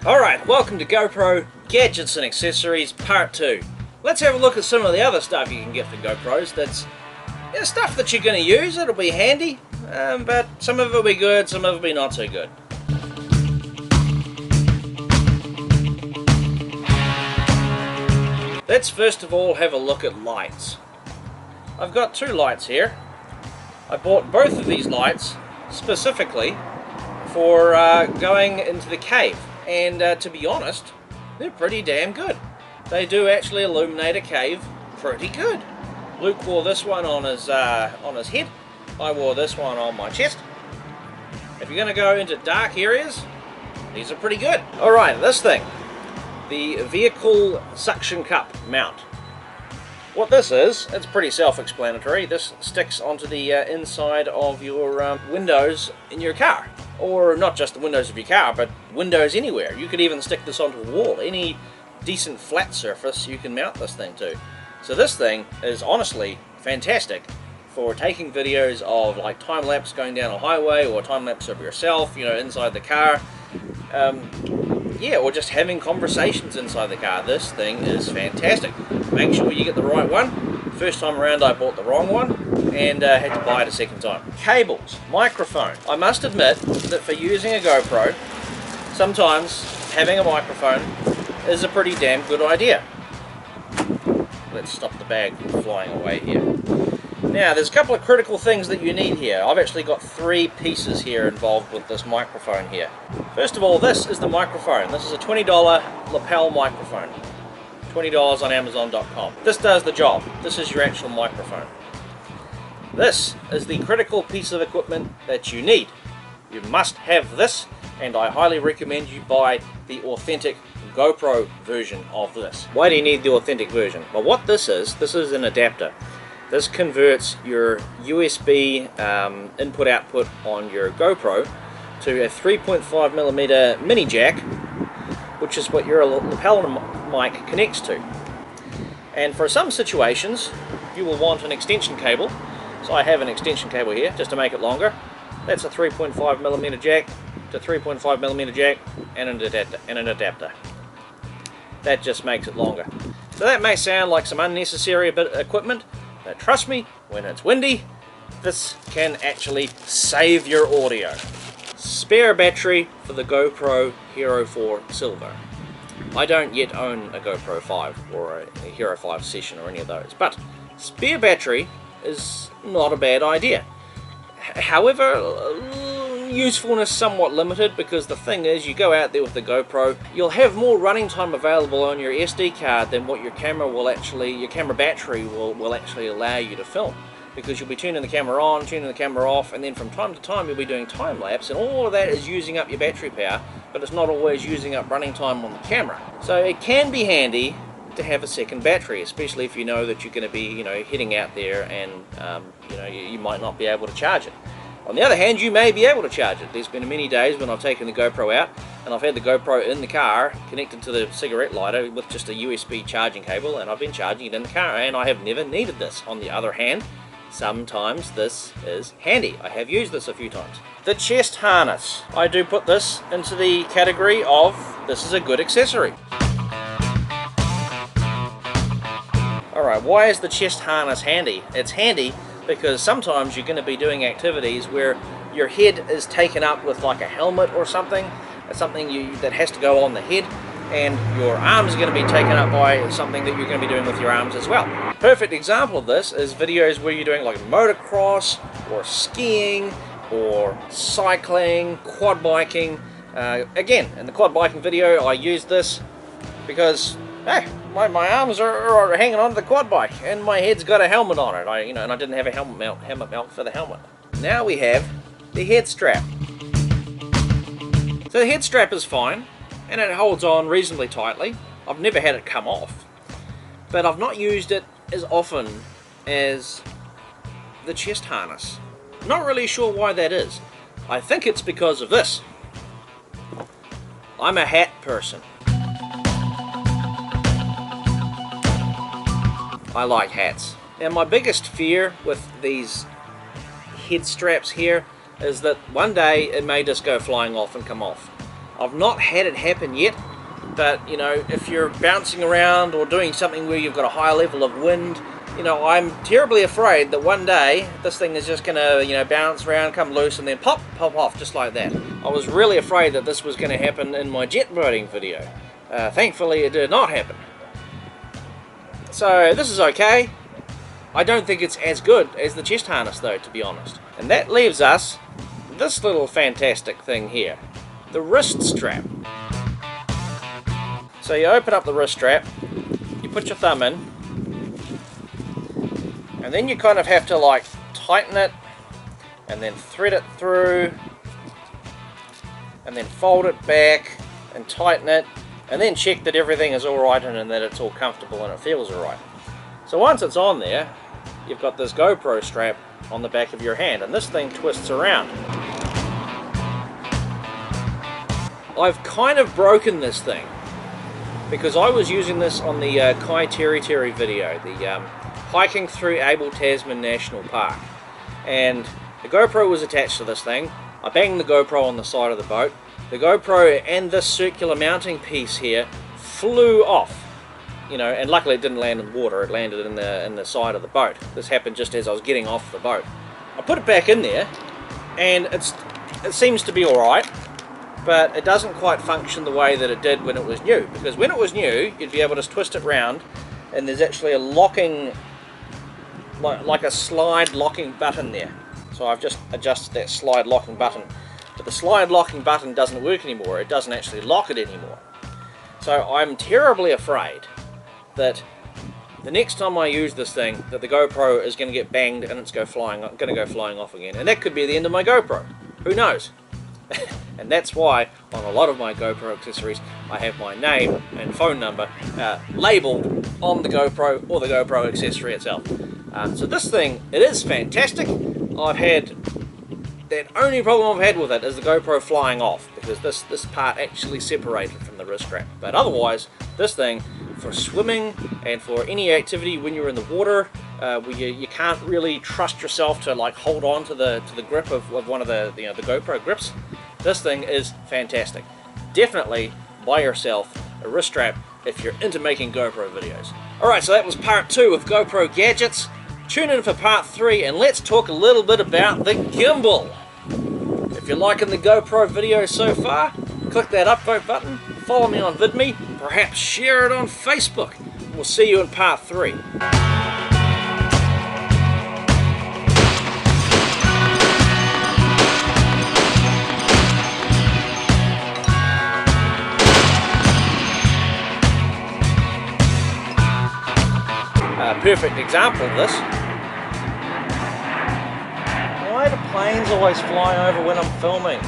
Alright, welcome to GoPro Gadgets and Accessories Part 2. Let's have a look at some of the other stuff you can get for GoPros that's stuff that you're going to use. It'll be handy, but some of it will be good, some of it will be not so good. Let's first of all have a look at lights. I've got two lights here. I bought both of these lights specifically for going into the cave. And to be honest, they're pretty damn good. They do actually illuminate a cave pretty good. Luke wore this one on his head. I wore this one on my chest. If you're going to go into dark areas, these are pretty good. Alright, this thing. The vehicle suction cup mount. What this is, it's pretty self-explanatory. This sticks onto the inside of your windows in your car. Or not just the windows of your car, but windows anywhere. You could even stick this onto a wall. Any decent flat surface you can mount this thing to. So this thing is honestly fantastic for taking videos of like time-lapse going down a highway, or time-lapse of yourself, you know, inside the car. Yeah, or just having conversations inside the car. This thing is fantastic. Make sure you get the right one. First time around I bought the wrong one and had to buy it a second time. Cables, microphone. I must admit that for using a GoPro, sometimes having a microphone is a pretty damn good idea. Let's stop the bag from flying away here. Now, there's a couple of critical things that you need here. I've actually got three pieces here involved with this microphone here. First of all, this is the microphone. This is a $20 lapel microphone. $20 on Amazon.com. This does the job. This is your actual microphone. This is the critical piece of equipment that you need. You must have this, and I highly recommend you buy the authentic GoPro version of this. Why do you need the authentic version? Well, what this is an adapter. This converts your USB input-output on your GoPro to a 3.5mm mini jack, which is what your lapel mic connects to. And for some situations, you will want an extension cable. So I have an extension cable here, just to make it longer. That's a 3.5mm jack to 3.5mm jack and an adapter. That just makes it longer. So that may sound like some unnecessary bit of equipment, but trust me, when it's windy, this can actually save your audio. Spare battery for the GoPro Hero 4 Silver. I don't yet own a GoPro 5 or a Hero 5 Session or any of those, but spare battery is not a bad idea. However, usefulness somewhat limited, because the thing is, you go out there with the GoPro, you'll have more running time available on your SD card than what your camera battery will actually allow you to film, because you'll be tuning the camera on, tuning the camera off, and then from time to time you'll be doing time lapse, and all of that is using up your battery power, but it's not always using up running time on the camera. So it can be handy to have a second battery, especially if you know that you're going to be, you know, heading out there and you know, you might not be able to charge it. On the other hand, you may be able to charge it. There's been many days when I've taken the GoPro out and I've had the GoPro in the car connected to the cigarette lighter with just a USB charging cable, and I've been charging it in the car, and I have never needed this. On the other hand, sometimes this is handy. I have used this a few times. The chest harness. I do put this into the category of this is a good accessory. Alright, why is the chest harness handy? It's handy because sometimes you're going to be doing activities where your head is taken up with like a helmet or something, that has to go on the head, and your arms are going to be taken up by something that you're going to be doing with your arms as well. Perfect example of this is videos where you're doing like motocross or skiing or cycling, quad biking. Again, in the quad biking video I used this because hey, my arms are hanging onto the quad bike and my head's got a helmet on it. And I didn't have a helmet mount for the helmet. Now we have the head strap. So the head strap is fine and it holds on reasonably tightly. I've never had it come off, but I've not used it as often as the chest harness. Not really sure why that is. I think it's because of this. I'm a hat person. I like hats. Now my biggest fear with these head straps here is that one day it may just go flying off and come off. I've not had it happen yet, but you know, if you're bouncing around or doing something where you've got a high level of wind, you know, I'm terribly afraid that one day this thing is just gonna, you know, bounce around, come loose, and then pop off just like that. I was really afraid that this was going to happen in my jet boating video. Thankfully it did not happen. So this is okay. I don't think it's as good as the chest harness though, to be honest. And that leaves us this little fantastic thing here, the wrist strap. So you open up the wrist strap, you put your thumb in, and then you kind of have to like tighten it and then thread it through and then fold it back and tighten it and then check that everything is alright and that it's all comfortable and it feels alright. So once it's on there, you've got this GoPro strap on the back of your hand, and this thing twists around. I've kind of broken this thing because I was using this on the Kai Teri Teri video, the hiking through Abel Tasman National Park, and the GoPro was attached to this thing. I banged the GoPro on the side of the boat. The GoPro and this circular mounting piece here flew off, you know, and luckily it didn't land in water. It landed in the side of the boat. This happened just as I was getting off the boat. I put it back in there, and it seems to be all right, but it doesn't quite function the way that it did when it was new. Because when it was new, you'd be able to twist it round, and there's actually a locking, like a slide locking button there. So I've just adjusted that slide locking button, but the slide locking button doesn't work anymore. It doesn't actually lock it anymore. So I'm terribly afraid that the next time I use this thing, that the GoPro is going to get banged and it's going to go flying off again, and that could be the end of my GoPro. Who knows? And that's why on a lot of my GoPro accessories I have my name and phone number labeled on the GoPro or the GoPro accessory itself. So this thing, it is fantastic. I've had, the only problem I've had with it is the GoPro flying off, because this part actually separated from the wrist strap. But otherwise, this thing, for swimming and for any activity when you're in the water, where you can't really trust yourself to like hold on to the grip of one of the the GoPro grips, this thing is fantastic. Definitely buy yourself a wrist strap if you're into making GoPro videos. Alright, so that was part 2 of GoPro gadgets. Tune in for part 3 and let's talk a little bit about the gimbal. If you're liking the GoPro video so far, click that upvote button, follow me on VidMe, perhaps share it on Facebook. We'll see you in part 3. Perfect example of this. Why do planes always fly over when I'm filming?